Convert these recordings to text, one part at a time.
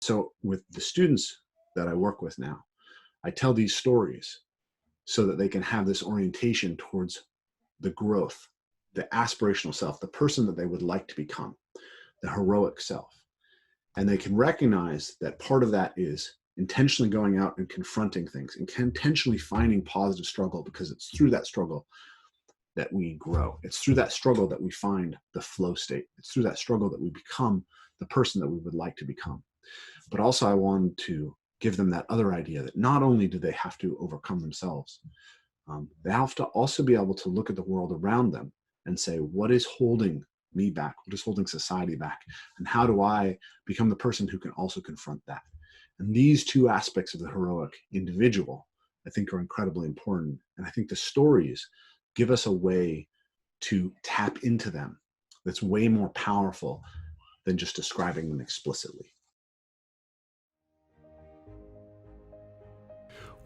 So with the students that I work with now, I tell these stories so that they can have this orientation towards the growth, the aspirational self, the person that they would like to become, the heroic self. And they can recognize that part of that is intentionally going out and confronting things and intentionally finding positive struggle, because it's through that struggle that we grow. It's through that struggle that we find the flow state. It's through that struggle that we become the person that we would like to become. But also I wanted to give them that other idea that not only do they have to overcome themselves, they have to also be able to look at the world around them and say, what is holding me back? What is holding society back? And how do I become the person who can also confront that? And these two aspects of the heroic individual, I think, are incredibly important. And I think the stories give us a way to tap into them that's way more powerful than just describing them explicitly.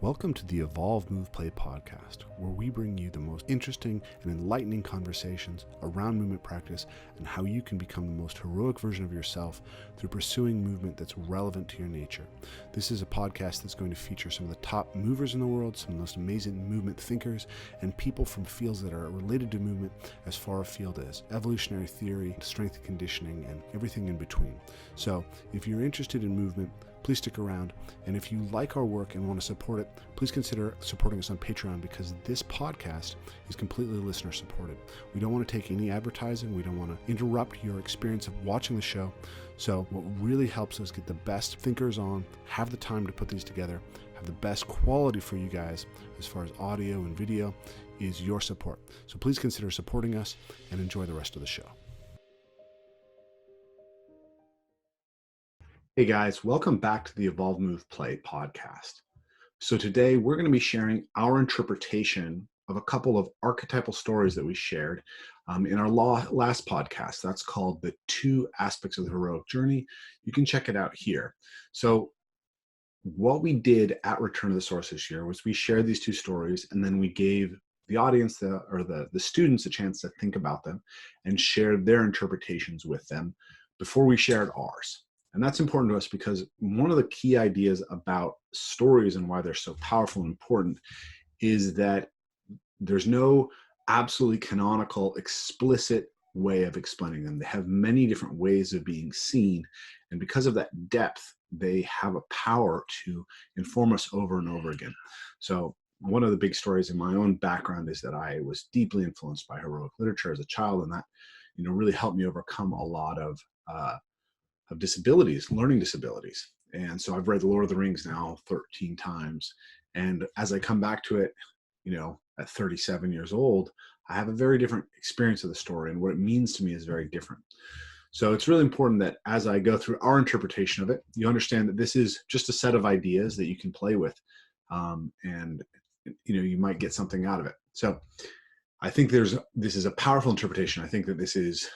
Welcome to the Evolve, Move, Play podcast, where we bring you the most interesting and enlightening conversations around movement practice and how you can become the most heroic version of yourself through pursuing movement that's relevant to your nature. This is a podcast that's going to feature some of the top movers in the world, some of the most amazing movement thinkers, and people from fields that are related to movement as far afield as evolutionary theory, strength and conditioning, and everything in between. So if you're interested in movement, please stick around. And if you like our work and want to support it, please consider supporting us on Patreon, because this podcast is completely listener supported. We don't want to take any advertising. We don't want to interrupt your experience of watching the show. So what really helps us get the best thinkers on, have the time to put these together, have the best quality for you guys as far as audio and video, is your support. So please consider supporting us and enjoy the rest of the show. Hey guys, welcome back to the Evolve, Move, Play podcast. So today we're going to be sharing our interpretation of a couple of archetypal stories that we shared in our last podcast. That's called The Two Aspects of the Heroic Journey. You can check it out here. So what we did at Return to the Source this year was we shared these two stories, and then we gave the audience, the students, a chance to think about them and share their interpretations with them before we shared ours. And that's important to us because one of the key ideas about stories and why they're so powerful and important is that there's no absolutely canonical, explicit way of explaining them. They have many different ways of being seen. And because of that depth, they have a power to inform us over and over again. So one of the big stories in my own background is that I was deeply influenced by heroic literature as a child, and that, really helped me overcome a lot of disabilities, learning disabilities. And so I've read The Lord of the Rings now 13 times. And as I come back to it, at 37 years old, I have a very different experience of the story, and what it means to me is very different. So it's really important that as I go through our interpretation of it, you understand that this is just a set of ideas that you can play with. And you might get something out of it. So I think this is a powerful interpretation. I think that this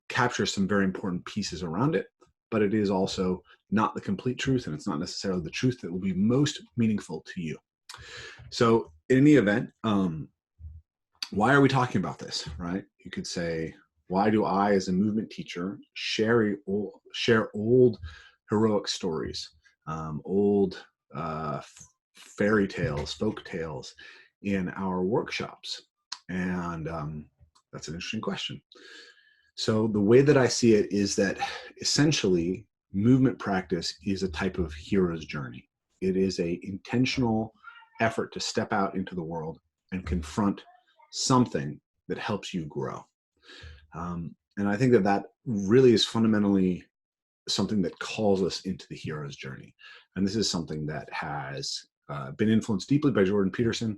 captures some very important pieces around it, but it is also not the complete truth, and it's not necessarily the truth that will be most meaningful to you. So in any event, why are we talking about this, right? You could say, why do I, as a movement teacher, share old heroic stories, old fairy tales, folk tales in our workshops? And that's an interesting question. So the way that I see it is that essentially movement practice is a type of hero's journey. It is an intentional effort to step out into the world and confront something that helps you grow. And I think that really is fundamentally something that calls us into the hero's journey. And this is something that has been influenced deeply by Jordan Peterson.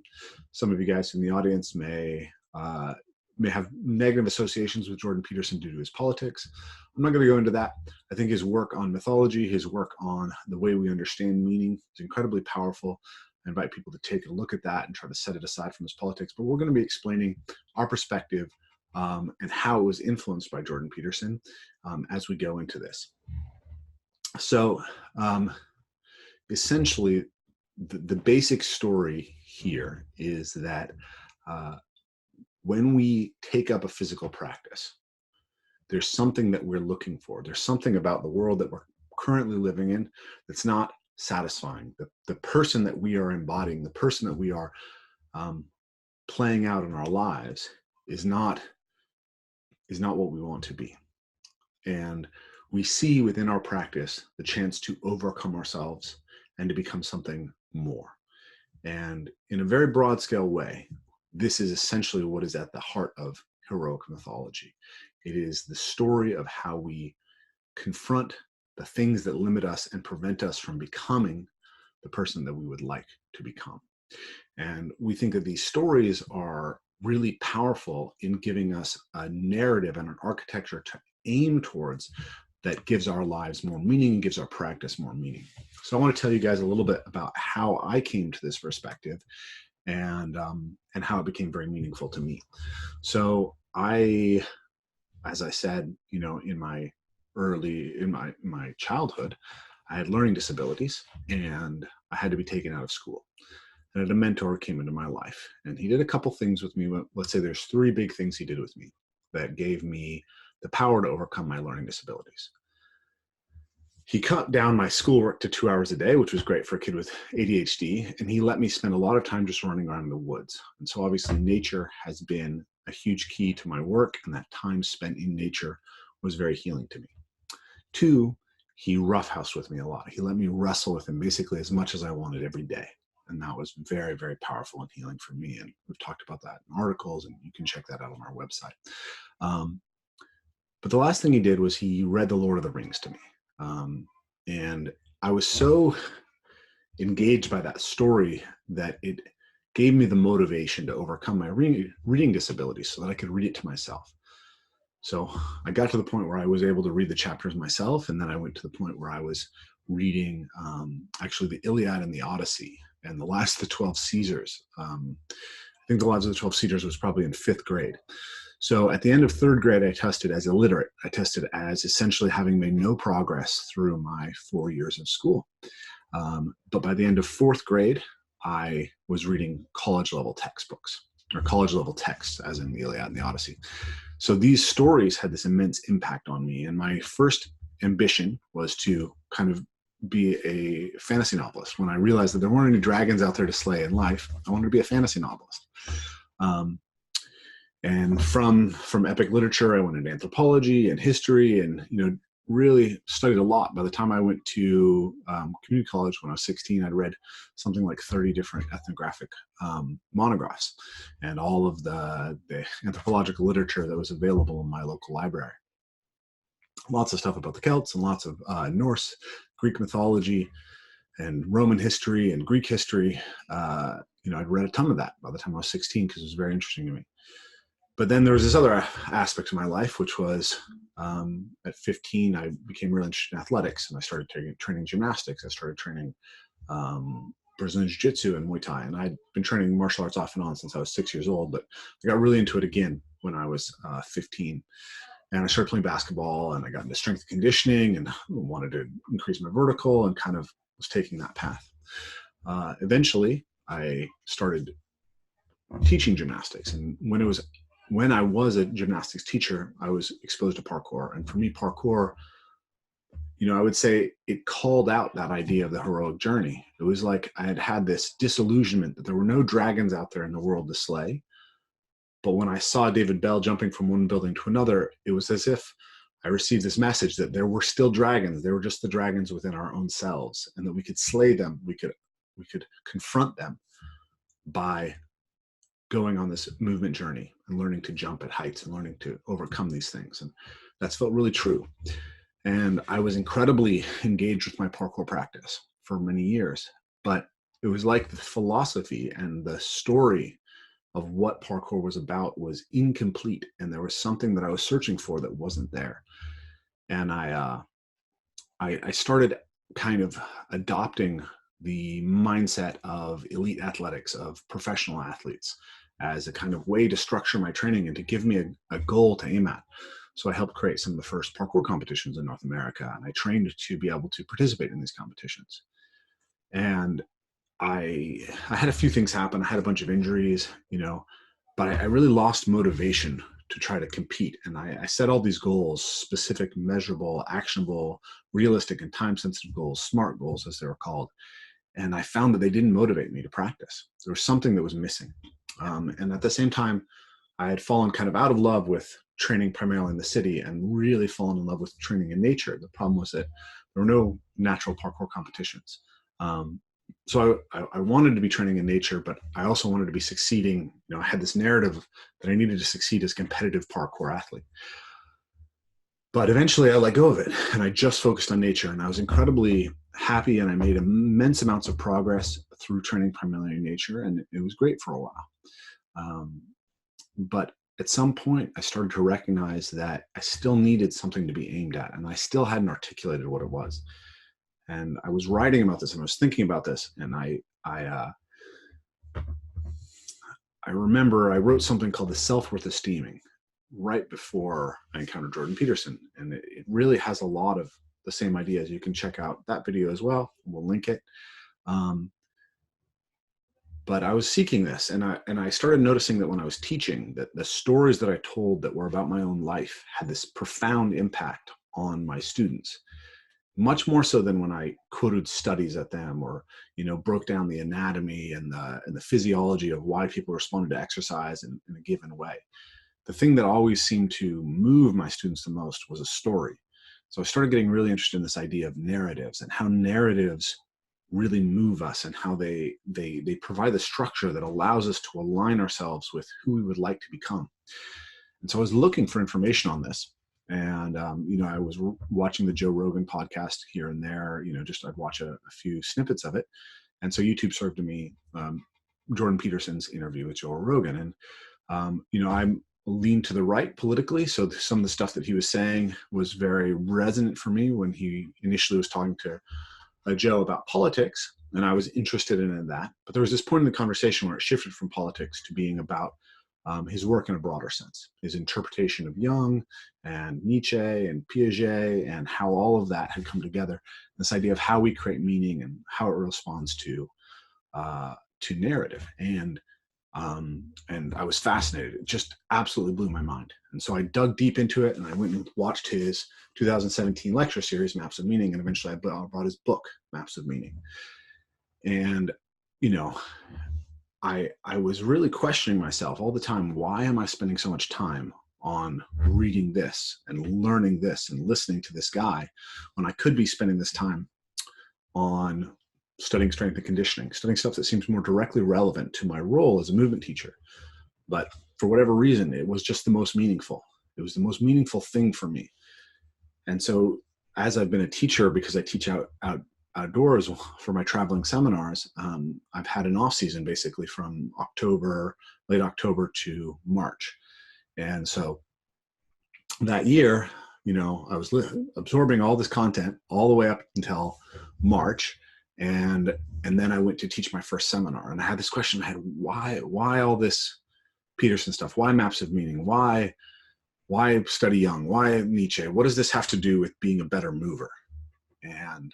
Some of you guys in the audience may have negative associations with Jordan Peterson due to his politics. I'm not going to go into that. I think his work on mythology, his work on the way we understand meaning is incredibly powerful. I invite people to take a look at that and try to set it aside from his politics. But we're going to be explaining our perspective and how it was influenced by Jordan Peterson as we go into this. So essentially, the basic story here is that when we take up a physical practice, there's something that we're looking for. There's something about the world that we're currently living in that's not satisfying. The person that we are embodying, the person that we are playing out in our lives is not what we want to be. And we see within our practice the chance to overcome ourselves and to become something more. And in a very broad scale way, this is essentially what is at the heart of heroic mythology. It is the story of how we confront the things that limit us and prevent us from becoming the person that we would like to become. And we think that these stories are really powerful in giving us a narrative and an architecture to aim towards that gives our lives more meaning and gives our practice more meaning. So I want to tell you guys a little bit about how I came to this perspective and how it became very meaningful to me. So as I said, in my childhood, I had learning disabilities and I had to be taken out of school. And a mentor came into my life and he did a couple things with me. Let's say there's 3 big things he did with me that gave me the power to overcome my learning disabilities. He cut down my schoolwork to 2 hours a day, which was great for a kid with ADHD. And he let me spend a lot of time just running around in the woods. And so obviously nature has been a huge key to my work, and that time spent in nature was very healing to me. 2, he roughhoused with me a lot. He let me wrestle with him basically as much as I wanted every day. And that was very, very powerful and healing for me. And we've talked about that in articles, and you can check that out on our website. But the last thing he did was he read The Lord of the Rings to me. And I was so engaged by that story that it gave me the motivation to overcome my reading disability so that I could read it to myself. So I got to the point where I was able to read the chapters myself. And then I went to the point where I was reading actually the Iliad and the Odyssey and the Last of the 12 Caesars. I think the Lives of the 12 Caesars was probably in 5th grade. So at the end of 3rd grade, I tested as illiterate. I tested as essentially having made no progress through my 4 years of school. But by the end of 4th grade, I was reading college level textbooks, or college level texts, as in the Iliad and the Odyssey. So these stories had this immense impact on me. And my first ambition was to kind of be a fantasy novelist. When I realized that there weren't any dragons out there to slay in life, I wanted to be a fantasy novelist. And from epic literature, I went into anthropology and history and, really studied a lot. By the time I went to community college when I was 16, I'd read something like 30 different ethnographic monographs and all of the anthropological literature that was available in my local library. Lots of stuff about the Celts and lots of Norse, Greek mythology and Roman history and Greek history. I'd read a ton of that by the time I was 16 because it was very interesting to me. But then there was this other aspect of my life, which was at 15, I became really interested in athletics and I started training gymnastics. I started training Brazilian Jiu-Jitsu and Muay Thai. And I'd been training martial arts off and on since I was 6 years old, but I got really into it again when I was 15. And I started playing basketball and I got into strength conditioning and wanted to increase my vertical and kind of was taking that path. Eventually, I started teaching gymnastics. And when I was a gymnastics teacher, I was exposed to parkour. And for me, parkour, I would say it called out that idea of the heroic journey. It was like I had this disillusionment that there were no dragons out there in the world to slay. But when I saw David Bell jumping from one building to another, it was as if I received this message that there were still dragons. They were just the dragons within our own selves, and that we could slay them. We could confront them by going on this movement journey and learning to jump at heights and learning to overcome these things. And that's felt really true. And I was incredibly engaged with my parkour practice for many years, but it was like the philosophy and the story of what parkour was about was incomplete. And there was something that I was searching for that wasn't there. And I started kind of adopting the mindset of elite athletics, of professional athletes, as a kind of way to structure my training and to give me a goal to aim at. So I helped create some of the first parkour competitions in North America, and I trained to be able to participate in these competitions. And I had a few things happen. I had a bunch of injuries, but I really lost motivation to try to compete. And I set all these goals, specific, measurable, actionable, realistic, and time-sensitive goals, SMART goals, as they were called. And I found that they didn't motivate me to practice. There was something that was missing. And at the same time, I had fallen kind of out of love with training primarily in the city and really fallen in love with training in nature. The problem was that there were no natural parkour competitions. So I wanted to be training in nature, but I also wanted to be succeeding. I had this narrative that I needed to succeed as a competitive parkour athlete. But eventually I let go of it and I just focused on nature, and I was incredibly happy, and I made immense amounts of progress through training primarily in nature, and it was great for a while. But at some point I started to recognize that I still needed something to be aimed at, and I still hadn't articulated what it was. And I was writing about this and I was thinking about this, and I remember I wrote something called the self-worth esteeming right before I encountered Jordan Peterson. And it really has a lot of the same ideas. You can check out that video as well. We'll link it. But I was seeking this, and I started noticing that when I was teaching, that the stories that I told that were about my own life had this profound impact on my students, much more so than when I quoted studies at them, or broke down the anatomy and the physiology of why people responded to exercise in a given way. The thing that always seemed to move my students the most was a story. So I started getting really interested in this idea of narratives, and how narratives really move us, and how they provide the structure that allows us to align ourselves with who we would like to become. And so I was looking for information on this. And, I was watching the Joe Rogan podcast here and there, I'd watch a few snippets of it. And so YouTube served to me Jordan Peterson's interview with Joe Rogan. And, I'm leaned to the right politically. So some of the stuff that he was saying was very resonant for me when he initially was talking to Joe about politics. And I was interested in that. But there was this point in the conversation where it shifted from politics to being about his work in a broader sense, his interpretation of Jung and Nietzsche and Piaget, and how all of that had come together. This idea of how we create meaning and how it responds to narrative. And I was fascinated. It just absolutely blew my mind. And so I dug deep into it, and I went and watched his 2017 lecture series, Maps of Meaning, and eventually I bought his book, Maps of Meaning. And I was really questioning myself all the time. Why am I spending so much time on reading this and learning this and listening to this guy when I could be spending this time on studying strength and conditioning, studying stuff that seems more directly relevant to my role as a movement teacher? But for whatever reason, it was just the most meaningful. It was the most meaningful thing for me. And so as I've been a teacher, because I teach outdoors for my traveling seminars, I've had an off season basically from late October to March. And so that year, I was absorbing all this content all the way up until March. And then I went to teach my first seminar, and I had this question in my head: why all this Peterson stuff? Why Maps of Meaning? Why study Jung? Why Nietzsche? What does this have to do with being a better mover? And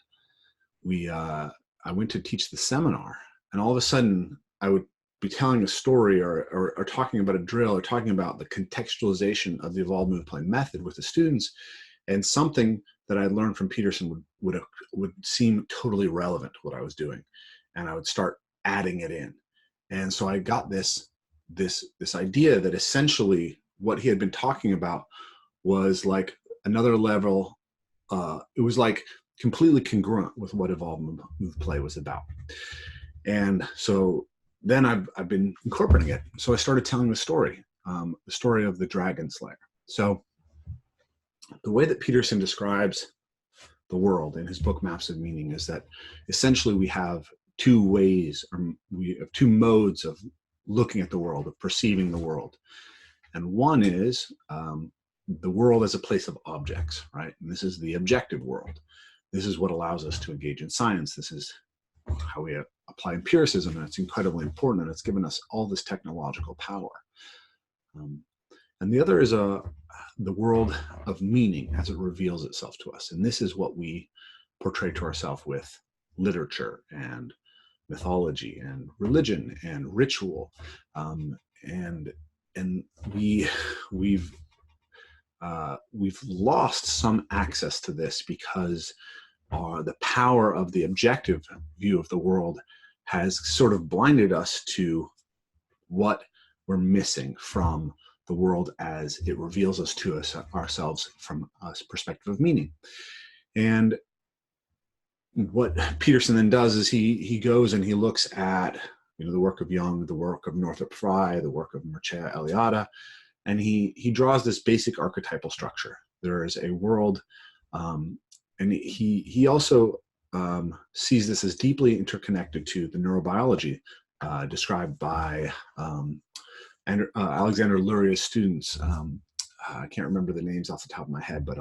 I went to teach the seminar, and all of a sudden I would be telling a story or talking about a drill, or talking about the contextualization of the evolved move play method with the students, and something that I learned from Peterson would seem totally relevant to what I was doing, and I would start adding it in. And so I got this idea that essentially what he had been talking about was like another level. It was like completely congruent with what evolved move play was about. And so then I've been incorporating it. So I started telling the story of the Dragon Slayer. So the way that Peterson describes the world in his book Maps of Meaning is that essentially we have two ways, or we have two modes of looking at the world, of perceiving the world. And one is the world as a place of objects, right? And this is the objective world. This is what allows us to engage in science. This is how we apply empiricism, and it's incredibly important, and it's given us all this technological power. And the other is the world of meaning as it reveals itself to us. And this is what we portray to ourselves with literature and mythology and religion and ritual. And and we've lost some access to this because the power of the objective view of the world has sort of blinded us to what we're missing from the world as it reveals us to ourselves from a perspective of meaning. And what Peterson then does is he goes and he looks at the work of Jung, the work of Northrop Frye, the work of Mircea Eliade, and he draws this basic archetypal structure. There is a world, and he also sees this as deeply interconnected to the neurobiology described by Alexander Luria's students. I can't remember the names off the top of my head, but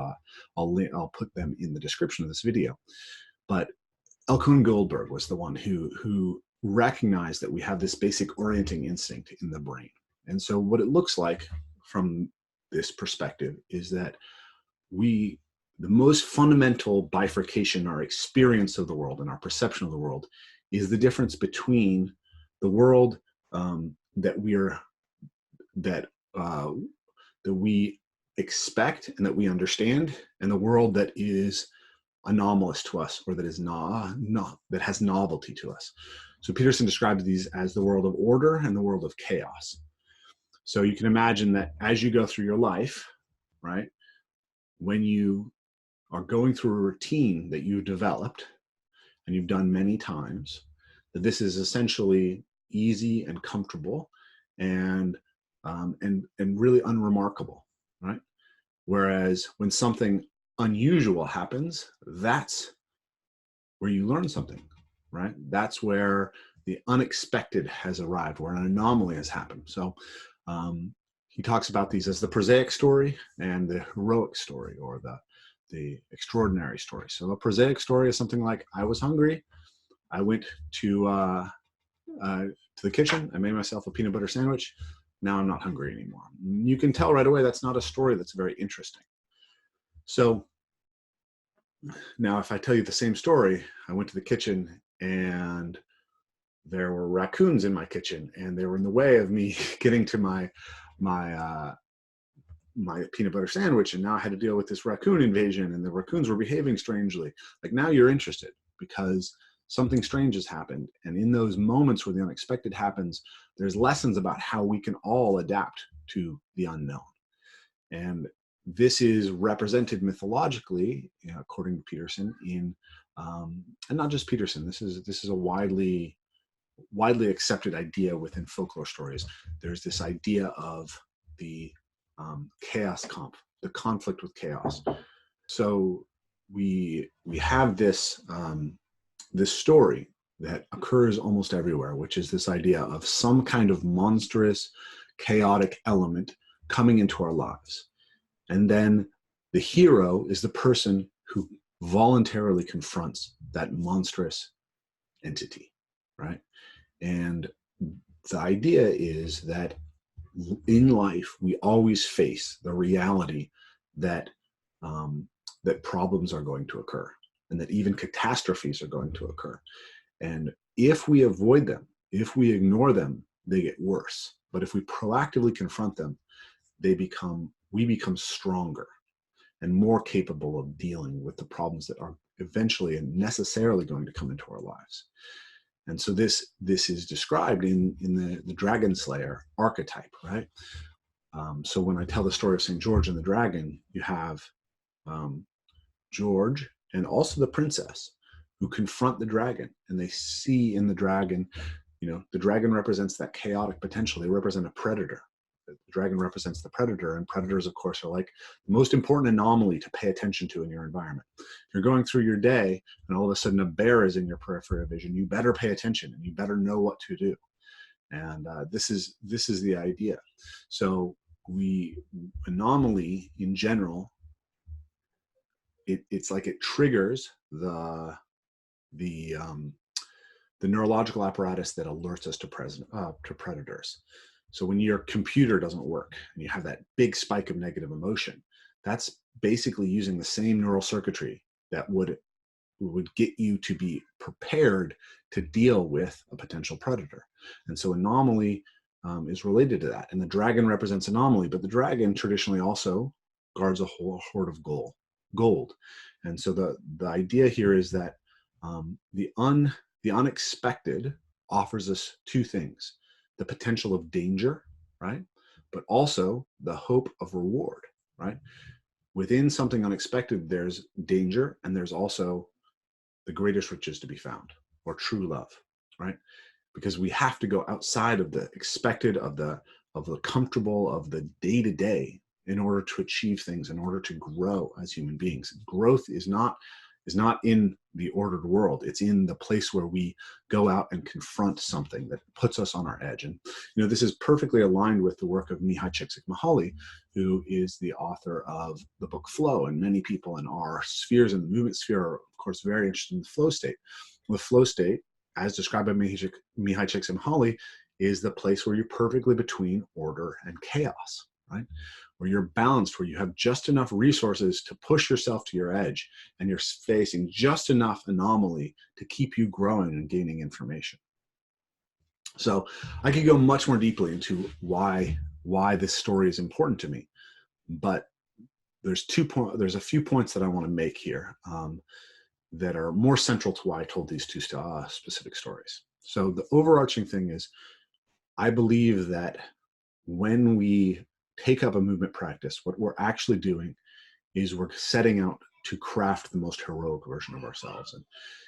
I'll put them in the description of this video. But Elkone Goldberg was the one who recognized that we have this basic orienting instinct in the brain. And so what it looks like from this perspective is that the most fundamental bifurcation in our experience of the world and our perception of the world is the difference between the world that we expect and that we understand, and the world that is anomalous to us, or that is that has novelty to us. So Peterson describes these as the world of order and the world of chaos. So you can imagine that as you go through your life, right, when you are going through a routine that you've developed and you've done many times, that this is essentially easy and comfortable and really unremarkable, right? Whereas when something unusual happens, that's where you learn something, right? That's where the unexpected has arrived, where an anomaly has happened. So he talks about these as the prosaic story and the heroic story, or the extraordinary story. So a prosaic story is something like, I was hungry, I went to the kitchen, I made myself a peanut butter sandwich, now I'm not hungry anymore. You can tell right away that's not a story that's very interesting. So now if I tell you the same story, I went to the kitchen and there were raccoons in my kitchen and they were in the way of me getting to my peanut butter sandwich, and now I had to deal with this raccoon invasion and the raccoons were behaving strangely. Like, now you're interested because something strange has happened. And in those moments where the unexpected happens, there's lessons about how we can all adapt to the unknown. And this is represented mythologically, according to Peterson, in and not just Peterson. This is a widely accepted idea within folklore stories. There's this idea of the chaos the conflict with chaos. So we have this this story that occurs almost everywhere, which is this idea of some kind of monstrous, chaotic element coming into our lives. And then the hero is the person who voluntarily confronts that monstrous entity, right? And the idea is that in life, we always face the reality that that problems are going to occur, and that even catastrophes are going to occur. And if we avoid them, if we ignore them, they get worse. But if we proactively confront them, we become stronger and more capable of dealing with the problems that are eventually and necessarily going to come into our lives. And so this is described in the Dragon Slayer archetype, right? So when I tell the story of St. George and the dragon, you have George and also the princess who confront the dragon, and they see in the dragon, the dragon represents that chaotic potential. They represent a predator. The dragon represents the predator, and predators, of course, are like the most important anomaly to pay attention to in your environment. If you're going through your day and all of a sudden a bear is in your peripheral vision, you better pay attention and you better know what to do. And this is the idea. So anomaly in general, it's like it triggers the neurological apparatus that alerts us to predators. So when your computer doesn't work and you have that big spike of negative emotion, that's basically using the same neural circuitry that would get you to be prepared to deal with a potential predator. And so anomaly is related to that. And the dragon represents anomaly, but the dragon traditionally also guards a whole hoard of gold. And so the idea here is that the unexpected offers us two things: the potential of danger, right? But also the hope of reward, right? Within something unexpected, there's danger, and there's also the greatest riches to be found, or true love, right? Because we have to go outside of the expected, of the comfortable, of the day-to-day, in order to achieve things, in order to grow as human beings. Growth is not in the ordered world. It's in the place where we go out and confront something that puts us on our edge. And this is perfectly aligned with the work of Mihaly Csikszentmihalyi, who is the author of the book Flow. And many people in our spheres, in the movement sphere, are of course very interested in the flow state. The flow state, as described by Mihaly Csikszentmihalyi, is the place where you're perfectly between order and chaos, right? Where you're balanced, where you have just enough resources to push yourself to your edge, and you're facing just enough anomaly to keep you growing and gaining information. So I could go much more deeply into why this story is important to me, but there's a few points that I want to make here that are more central to why I told these two specific stories. So the overarching thing is, I believe that when we take up a movement practice, what we're actually doing is we're setting out to craft the most heroic version of ourselves. And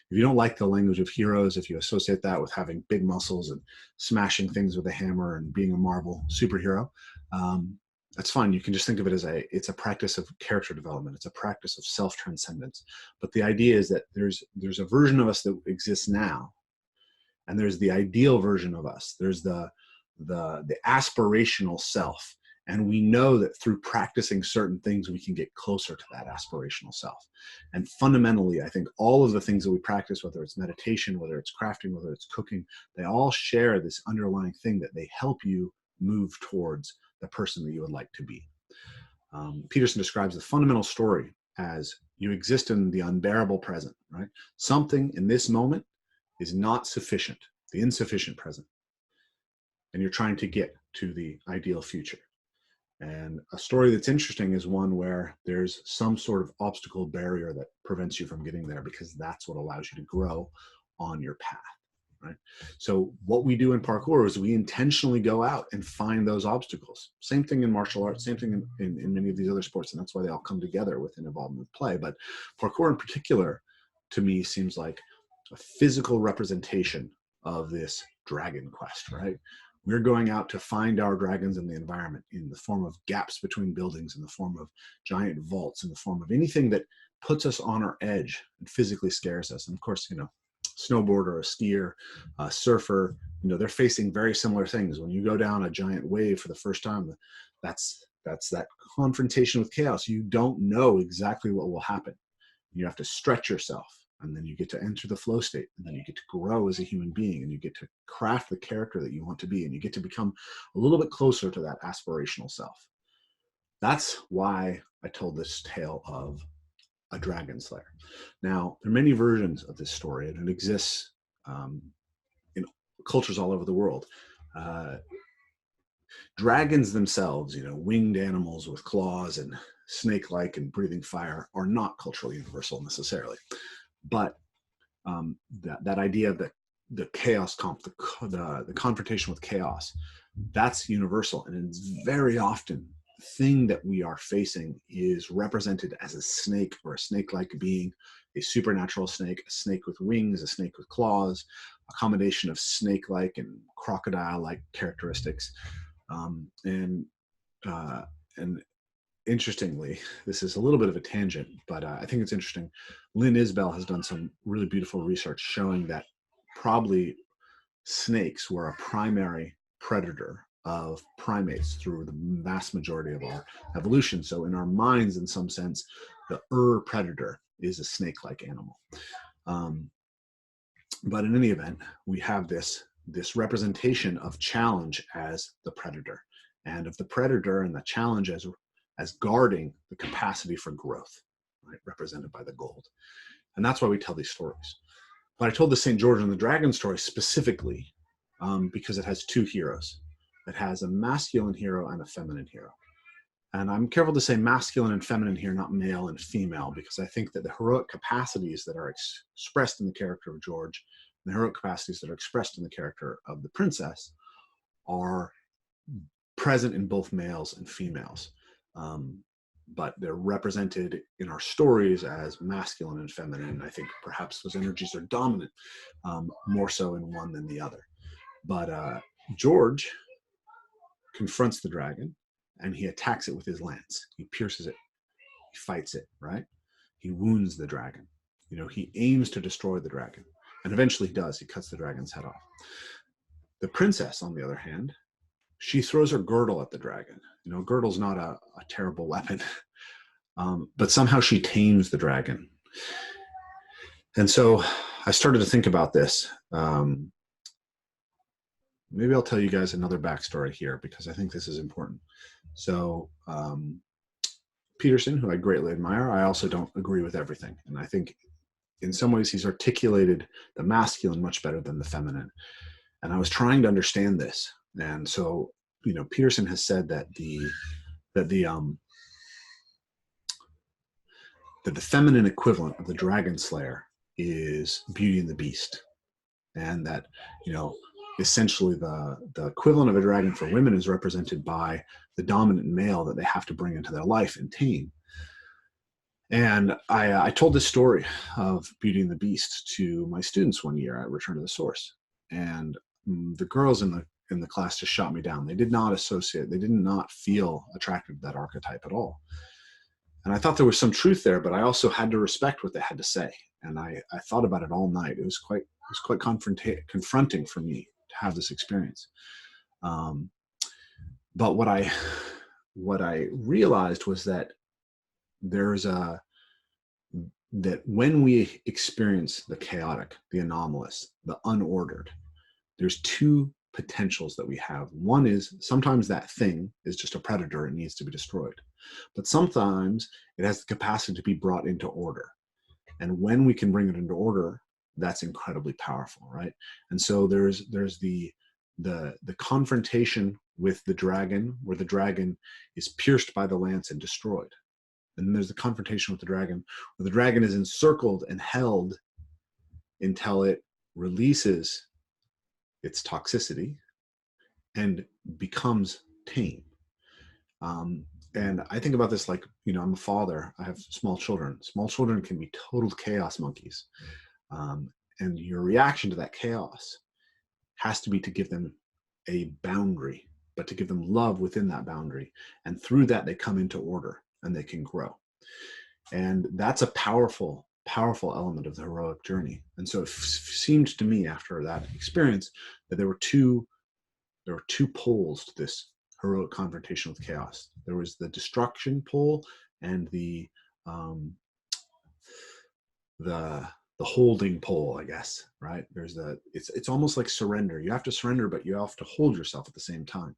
if you don't like the language of heroes, if you associate that with having big muscles and smashing things with a hammer and being a Marvel superhero, that's fine. You can just think of it as it's a practice of character development. It's a practice of self-transcendence. But the idea is that there's a version of us that exists now, and there's the ideal version of us. There's the aspirational self. And we know that through practicing certain things, we can get closer to that aspirational self. And fundamentally, I think all of the things that we practice, whether it's meditation, whether it's crafting, whether it's cooking, they all share this underlying thing that they help you move towards the person that you would like to be. Peterson describes the fundamental story as you exist in the unbearable present, right? Something in this moment is not sufficient, the insufficient present. And you're trying to get to the ideal future. And a story that's interesting is one where there's some sort of obstacle barrier that prevents you from getting there, because that's what allows you to grow on your path, right? So what we do in parkour is we intentionally go out and find those obstacles. Same thing in martial arts, same thing in many of these other sports, and that's why they all come together within involvement play. But parkour in particular, to me, seems like a physical representation of this dragon quest, right? We're going out to find our dragons in the environment, in the form of gaps between buildings, in the form of giant vaults, in the form of anything that puts us on our edge and physically scares us. And of course, snowboarder, a skier, a surfer, they're facing very similar things. When you go down a giant wave for the first time, that's that confrontation with chaos. You don't know exactly what will happen. You have to stretch yourself. And then you get to enter the flow state, and then you get to grow as a human being, and you get to craft the character that you want to be, and you get to become a little bit closer to that aspirational self. That's why I told this tale of a dragon slayer. Now, there are many versions of this story, and it exists in cultures all over the world. Dragons themselves, winged animals with claws and snake-like and breathing fire, are not culturally universal necessarily. But that idea of the chaos the confrontation with chaos, that's universal. And it's very often the thing that we are facing is represented as a snake, or a snake-like being, a supernatural snake, a snake with wings, a snake with claws, a combination of snake-like and crocodile-like characteristics. And interestingly, this is a little bit of a tangent, but I think it's interesting. Lynn Isbell has done some really beautiful research showing that probably snakes were a primary predator of primates through the vast majority of our evolution. So in our minds, in some sense, the predator is a snake-like animal. But in any event, we have this representation of challenge as the predator, and of the predator and the challenge as guarding the capacity for growth, right, represented by the gold. And that's why we tell these stories. But I told the St. George and the Dragon story specifically because it has two heroes. It has a masculine hero and a feminine hero. And I'm careful to say masculine and feminine here, not male and female, because I think that the heroic capacities that are expressed in the character of George, and the heroic capacities that are expressed in the character of the princess, are present in both males and females. But they're represented in our stories as masculine and feminine. I think perhaps those energies are dominant, more so in one than the other. But George confronts the dragon and he attacks it with his lance. He pierces it, he fights it, right? He wounds the dragon. You know, he aims to destroy the dragon, and eventually he does. He cuts the dragon's head off. The princess, on the other hand, she throws her girdle at the dragon. You know, girdle's not a terrible weapon, but somehow she tames the dragon. And so I started to think about this. Maybe I'll tell you guys another backstory here because I think this is important. So Peterson, who I greatly admire, I also don't agree with everything. And I think in some ways he's articulated the masculine much better than the feminine. And I was trying to understand this. And so, you know, Peterson has said that the feminine equivalent of the dragon slayer is Beauty and the Beast. And that, you know, essentially the equivalent of a dragon for women is represented by the dominant male that they have to bring into their life and tame. And I told this story of Beauty and the Beast to my students one year at Return to the Source. And the girls in the class just shot me down. They did not associate, they did not feel attracted to that archetype at all. And I thought there was some truth there, but I also had to respect what they had to say. And I thought about it all night. It was quite confronting for me to have this experience. But what I realized was that that when we experience the chaotic, the anomalous, the unordered, there's two potentials that we have. One is sometimes that thing is just a predator and needs to be destroyed. But sometimes it has the capacity to be brought into order. And when we can bring it into order, that's incredibly powerful, right? And so there's the confrontation with the dragon, where the dragon is pierced by the lance and destroyed. And then there's the confrontation with the dragon, where the dragon is encircled and held until it releases its toxicity and becomes tame. And I think about this like, you know, I'm a father, I have small children. Small children can be total chaos monkeys. And your reaction to that chaos has to be to give them a boundary, but to give them love within that boundary. And through that, they come into order and they can grow. And that's a powerful, powerful element of the heroic journey. And so it seemed to me after that experience that there were two poles to this heroic confrontation with chaos. There was the destruction pole and the holding pole, I guess, right? It's almost like surrender. You have to surrender, but you have to hold yourself at the same time.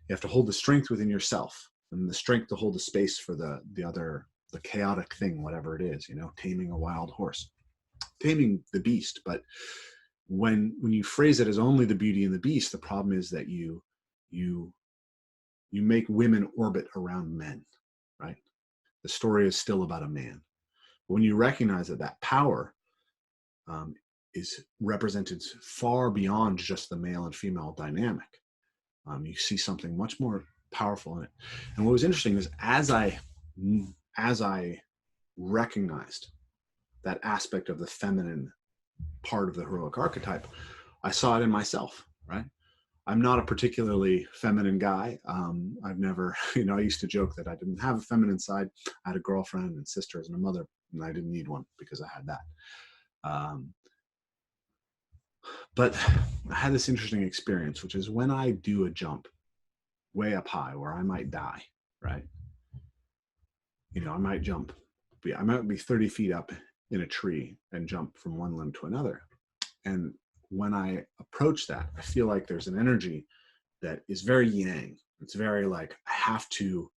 You have to hold the strength within yourself and the strength to hold the space for the chaotic thing, whatever it is, you know, taming a wild horse, taming the beast. But when you phrase it as only the Beauty and the Beast, the problem is that you make women orbit around men, right? The story is still about a man. When you recognize that power is represented far beyond just the male and female dynamic, you see something much more powerful in it. And what was interesting is as I recognized that aspect of the feminine part of the heroic archetype, I saw it in myself, right? I'm not a particularly feminine guy. I've never, you know, I used to joke that I didn't have a feminine side. I had a girlfriend and sisters and a mother, and I didn't need one because I had that. But I had this interesting experience, which is when I do a jump way up high where I might die, right? You know, I might be 30 feet up in a tree and jump from one limb to another. And when I approach that, I feel like there's an energy that is very yang. It's very like, I have to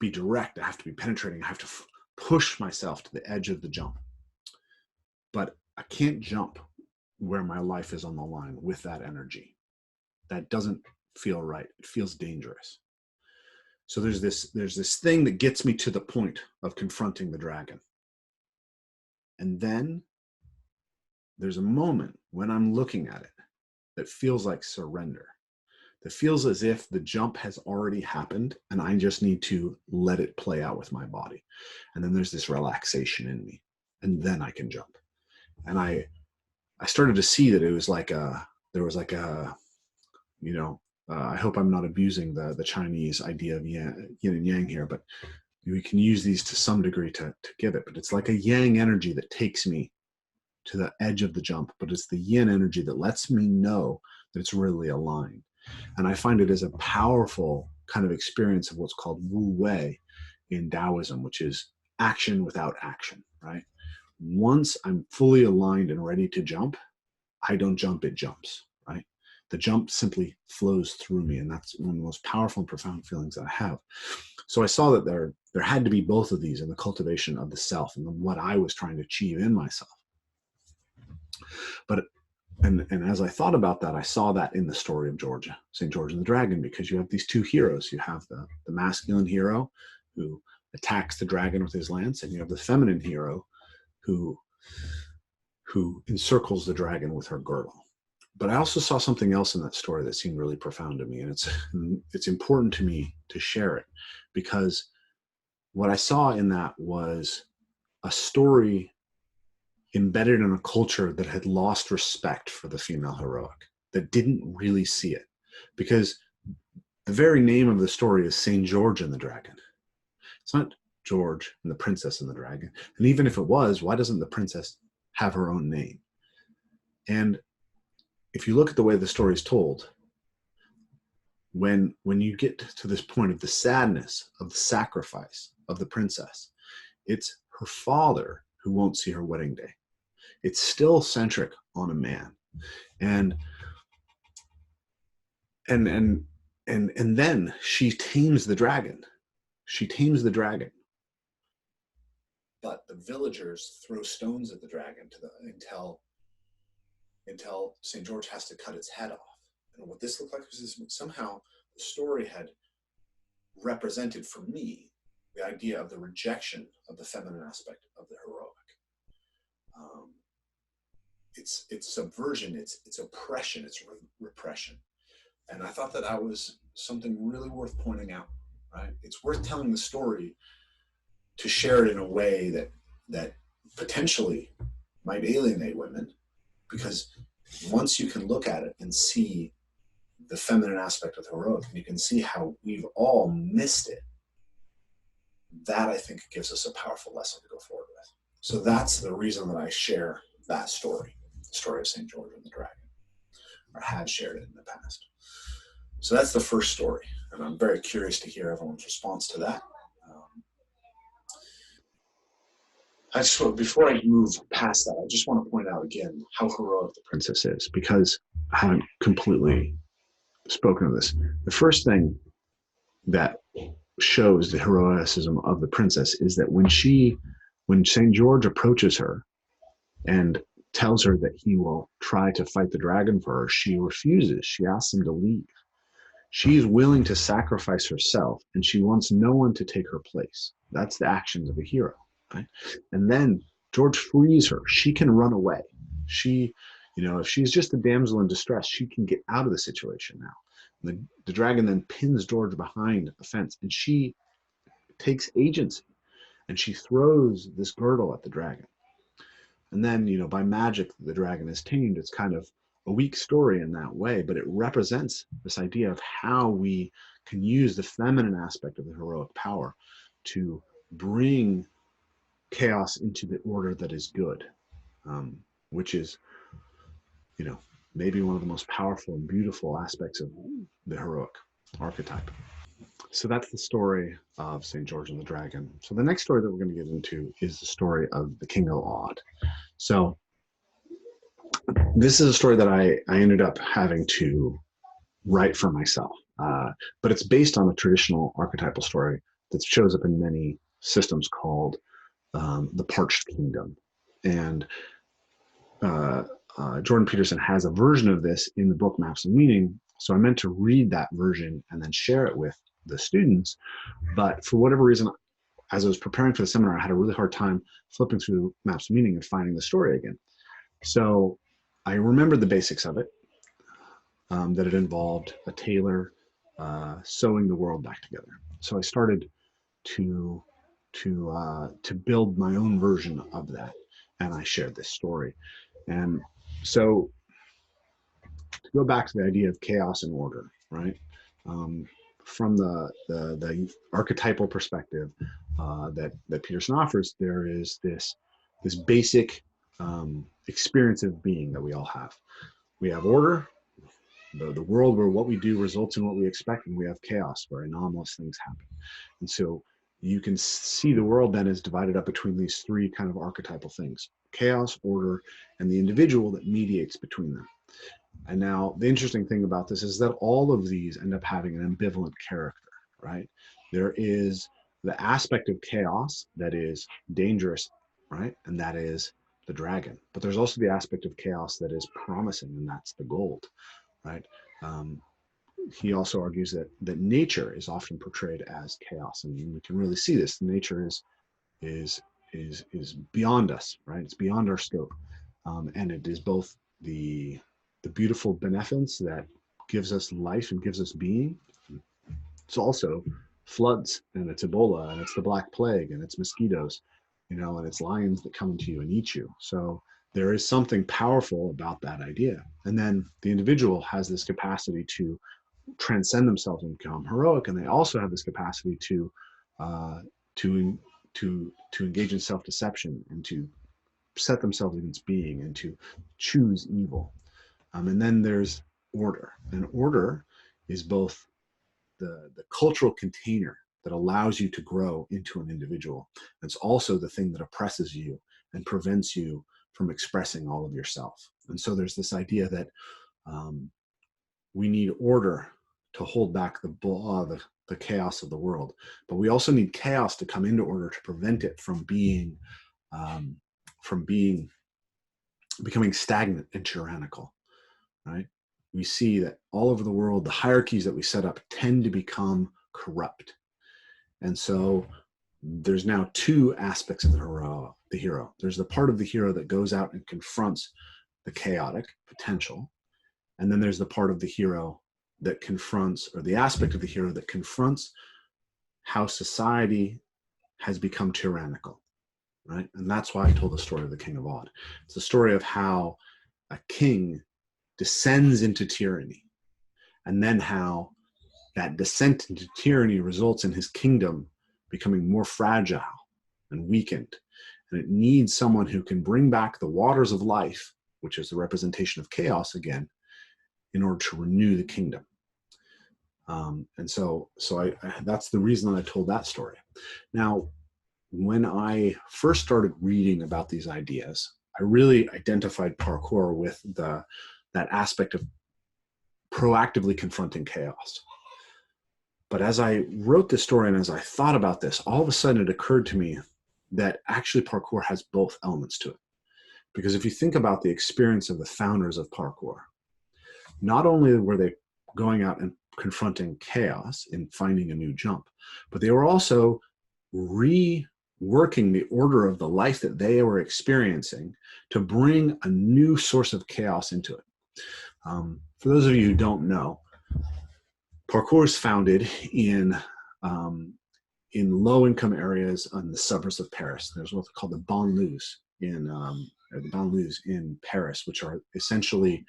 be direct. I have to be penetrating. I have to push myself to the edge of the jump. But I can't jump where my life is on the line with that energy. That doesn't feel right. It feels dangerous. So there's this thing that gets me to the point of confronting the dragon. And then there's a moment when I'm looking at it that feels like surrender. That feels as if the jump has already happened and I just need to let it play out with my body. And then there's this relaxation in me, and then I can jump. And I started to see that it was like there was like a, I hope I'm not abusing the Chinese idea of yin and yang here, but we can use these to some degree to give it. But it's like a yang energy that takes me to the edge of the jump, but it's the yin energy that lets me know that it's really aligned. And I find it as a powerful kind of experience of what's called Wu Wei in Taoism, which is action without action, right? Once I'm fully aligned and ready to jump, I don't jump, it jumps, right? The jump simply flows through me, and that's one of the most powerful and profound feelings that I have. So I saw that there had to be both of these in the cultivation of the self and what I was trying to achieve in myself. But and as I thought about that, I saw that in the story of Georgia, St. George and the Dragon, because you have these two heroes. You have the masculine hero who attacks the dragon with his lance, and you have the feminine hero who encircles the dragon with her girdle. But I also saw something else in that story that seemed really profound to me, and it's important to me to share it, because what I saw in that was a story embedded in a culture that had lost respect for the female heroic, that didn't really see it. Because the very name of the story is St. George and the Dragon. It's not George and the Princess and the Dragon. And even if it was, why doesn't the princess have her own name? And if you look at the way the story is told, when you get to this point of the sadness of the sacrifice of the princess, it's her father who won't see her wedding day. It's still centric on a man. And then she tames the dragon. But the villagers throw stones at the dragon until St. George has to cut its head off. And what this looked like was somehow the story had represented for me the idea of the rejection of the feminine aspect of the heroic. It's subversion, it's oppression, it's repression. And I thought that was something really worth pointing out, right? It's worth telling the story to share it in a way that potentially might alienate women, because once you can look at it and see the feminine aspect of the heroic, and you can see how we've all missed it, that I think gives us a powerful lesson to go forward with. So that's the reason that I share that story, the story of St. George and the Dragon, or have shared it in the past. So that's the first story, and I'm very curious to hear everyone's response to that. Before I move past that, I just want to point out again how heroic the princess is, because I haven't completely spoken of this. The first thing that shows the heroicism of the princess is that when St. George approaches her and tells her that he will try to fight the dragon for her, she refuses. She asks him to leave. She's willing to sacrifice herself, and she wants no one to take her place. That's the actions of a hero, right? And then George frees her. She can run away. If she's just a damsel in distress, she can get out of the situation now. The dragon then pins George behind a fence, and she takes agency, and she throws this girdle at the dragon. And then, by magic, the dragon is tamed. It's kind of a weak story in that way, but it represents this idea of how we can use the feminine aspect of the heroic power to bring chaos into the order that is good, which is, maybe one of the most powerful and beautiful aspects of the heroic archetype. So that's the story of St. George and the Dragon. So the next story that we're going to get into is the story of the King of Odd. So this is a story that I ended up having to write for myself, but it's based on a traditional archetypal story that shows up in many systems called the Parched Kingdom. And Jordan Peterson has a version of this in the book Maps of Meaning So I meant to read that version and then share it with the students. But for whatever reason, as I was preparing for the seminar, I had a really hard time flipping through Maps of Meaning and finding the story again. So I remembered the basics of it, that it involved a tailor sewing the world back together. So I started to build my own version of that, and I shared this story. And so to go back to the idea of chaos and order, right? From the archetypal perspective that Peterson offers, there is this basic experience of being that we all have. We have order, the world where what we do results in what we expect, and we have chaos where anomalous things happen. And so you can see the world then is divided up between these three kind of archetypal things: chaos, order, and the individual that mediates between them. And now the interesting thing about this is that all of these end up having an ambivalent character, right? There is the aspect of chaos that is dangerous, right? And that is the dragon. But there's also the aspect of chaos that is promising, and that's the gold, right? He also argues that nature is often portrayed as chaos, and we can really see this. Nature is beyond us, right? It's beyond our scope, and it is both the beautiful beneficence that gives us life and gives us being. It's also floods, and it's Ebola, and it's the Black Plague, and it's mosquitoes, and it's lions that come into you and eat you. So there is something powerful about that idea. And then the individual has this capacity to transcend themselves and become heroic, and they also have this capacity to engage in self-deception and to set themselves against being and to choose evil. And then there's order, and order is both the cultural container that allows you to grow into an individual. It's also the thing that oppresses you and prevents you from expressing all of yourself. And so there's this idea that we need order to hold back the chaos of the world, but we also need chaos to come into order to prevent it from becoming stagnant and tyrannical, right? We see that all over the world, the hierarchies that we set up tend to become corrupt. And so there's now two aspects of the hero. There's the part of the hero that goes out and confronts the chaotic potential. And then there's the part of the hero that confronts, or the aspect of the hero that confronts how society has become tyrannical, right? And that's why I told the story of the King of Odd. It's the story of how a king descends into tyranny, and then how that descent into tyranny results in his kingdom becoming more fragile and weakened. And it needs someone who can bring back the waters of life, which is the representation of chaos again, in order to renew the kingdom. And so that's the reason that I told that story. Now, when I first started reading about these ideas, I really identified parkour with that aspect of proactively confronting chaos. But as I wrote this story and as I thought about this, all of a sudden it occurred to me that actually parkour has both elements to it. Because if you think about the experience of the founders of parkour, not only were they going out and confronting chaos and finding a new jump, but they were also reworking the order of the life that they were experiencing to bring a new source of chaos into it. For those of you who don't know, parkour is founded in low-income areas in the suburbs of Paris. There's what's called the banlieues in Paris, which are essentially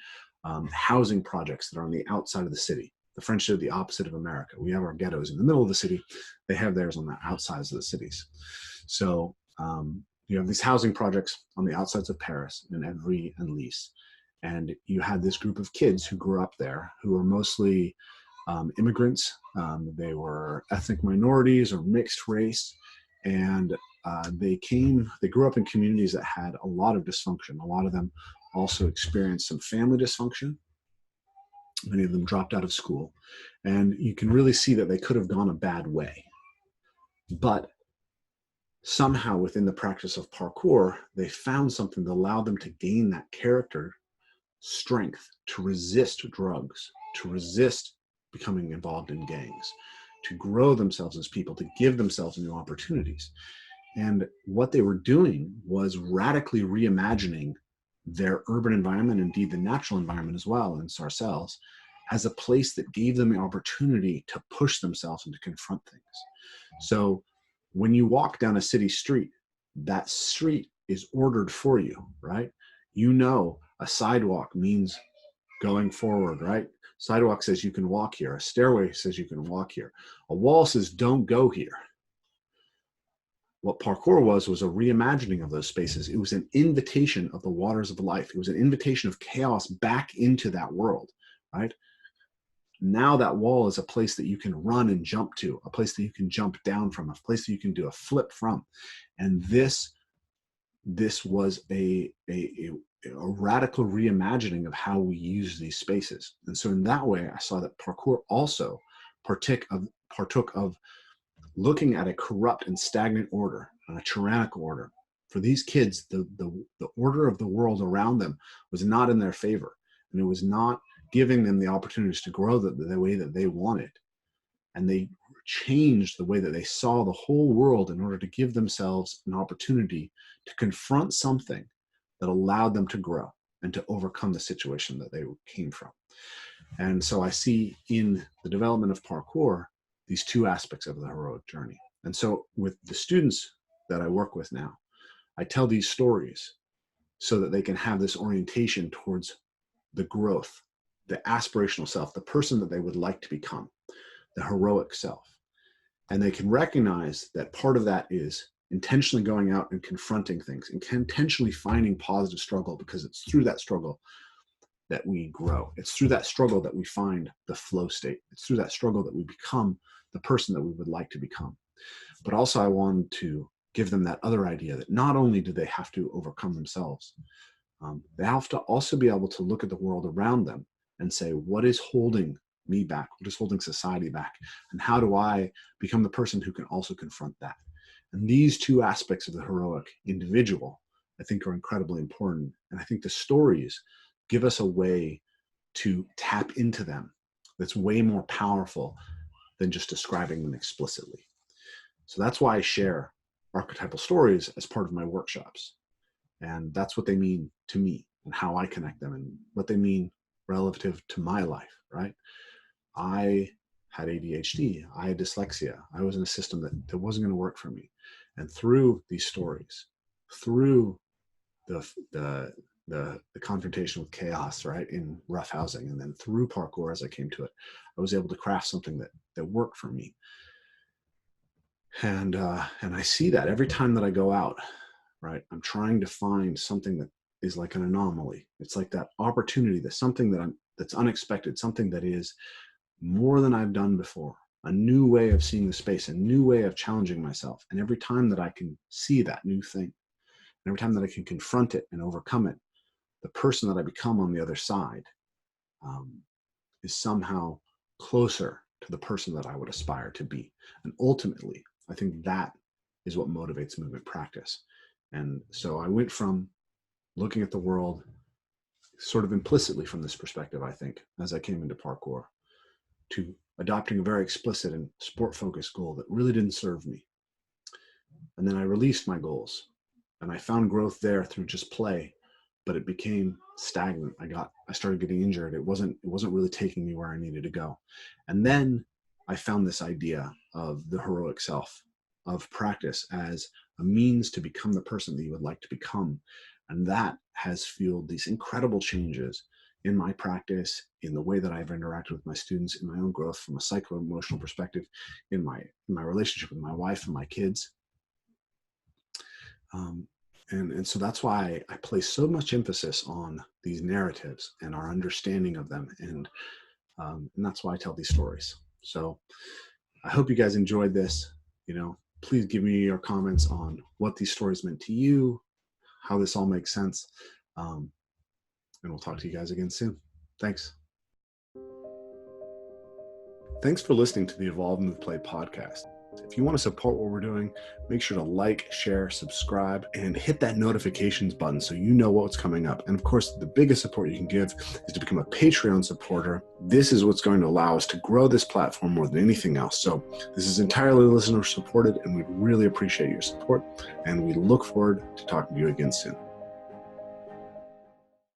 housing projects that are on the outside of the city. The French do the opposite of America. We have our ghettos in the middle of the city. They have theirs on the outsides of the cities. So you have these housing projects on the outsides of Paris in Evry and Nice. And you had this group of kids who grew up there who were mostly immigrants. They were ethnic minorities or mixed race. And they grew up in communities that had a lot of dysfunction. A lot of them also experienced some family dysfunction. Many of them dropped out of school. And you can really see that they could have gone a bad way. But somehow within the practice of parkour, they found something that allowed them to gain that character strength to resist drugs to resist becoming involved in gangs, to grow themselves as people, to give themselves new opportunities. And what they were doing was radically reimagining their urban environment, indeed the natural environment as well, and ourselves, as a place that gave them the opportunity to push themselves and to confront things. So when you walk down a city street, that street is ordered for you, right? You know, a sidewalk means going forward, right? Sidewalk says you can walk here. A stairway says you can walk here. A wall says don't go here. What parkour was a reimagining of those spaces. It was an invitation of the waters of life. It was an invitation of chaos back into that world, right? Now that wall is a place that you can run and jump to, a place that you can jump down from, a place that you can do a flip from. And this was a radical reimagining of how we use these spaces. And so in that way, I saw that parkour also partook of looking at a corrupt and stagnant order, a tyrannical order. For these kids, the order of the world around them was not in their favor, and it was not giving them the opportunities to grow the way that they wanted. And they changed the way that they saw the whole world in order to give themselves an opportunity to confront something that allowed them to grow and to overcome the situation that they came from. And so I see in the development of parkour these two aspects of the heroic journey. And so with the students that I work with now, I tell these stories so that they can have this orientation towards the growth, the aspirational self, the person that they would like to become, the heroic self. And they can recognize that part of that is intentionally going out and confronting things and intentionally finding positive struggle, because it's through that struggle that we grow. It's through that struggle that we find the flow state. It's through that struggle that we become the person that we would like to become. But also I wanted to give them that other idea that not only do they have to overcome themselves, they have to also be able to look at the world around them and say, what is holding me back? What is holding society back? And how do I become the person who can also confront that? And these two aspects of the heroic individual, I think, are incredibly important. And I think the stories give us a way to tap into them that's way more powerful than just describing them explicitly. So that's why I share archetypal stories as part of my workshops. And that's what they mean to me and how I connect them and what they mean relative to my life, right? I had ADHD, I had dyslexia, I was in a system that wasn't going to work for me. And through these stories, through the confrontation with chaos, right, in rough housing, and then through parkour as I came to it, I was able to craft something that worked for me. And I see that every time that I go out, right, I'm trying to find something that is like an anomaly. It's like that opportunity, that's something that's unexpected, something that is more than I've done before, a new way of seeing the space, a new way of challenging myself. And every time that I can see that new thing, and every time that I can confront it and overcome it, the person that I become on the other side is somehow closer to the person that I would aspire to be. And ultimately, I think that is what motivates movement practice. And so I went from looking at the world sort of implicitly from this perspective, I think, as I came into parkour, to adopting a very explicit and sport-focused goal that really didn't serve me. And then I released my goals, and I found growth there through just play, but it became stagnant. I started getting injured. It wasn't really taking me where I needed to go. And then I found this idea of the heroic self, of practice as a means to become the person that you would like to become. And that has fueled these incredible changes in my practice, in the way that I've interacted with my students, in my own growth from a psycho-emotional perspective, in my relationship with my wife and my kids. And so that's why I place so much emphasis on these narratives and our understanding of them. And that's why I tell these stories. So I hope you guys enjoyed this. Please give me your comments on what these stories meant to you, how this all makes sense. And we'll talk to you guys again soon. Thanks. Thanks for listening to the Evolve, Move, Play podcast. If you want to support what we're doing, make sure to like, share, subscribe, and hit that notifications button so you know what's coming up. And of course, the biggest support you can give is to become a Patreon supporter. This is what's going to allow us to grow this platform more than anything else. So this is entirely listener supported, and we really appreciate your support. And we look forward to talking to you again soon.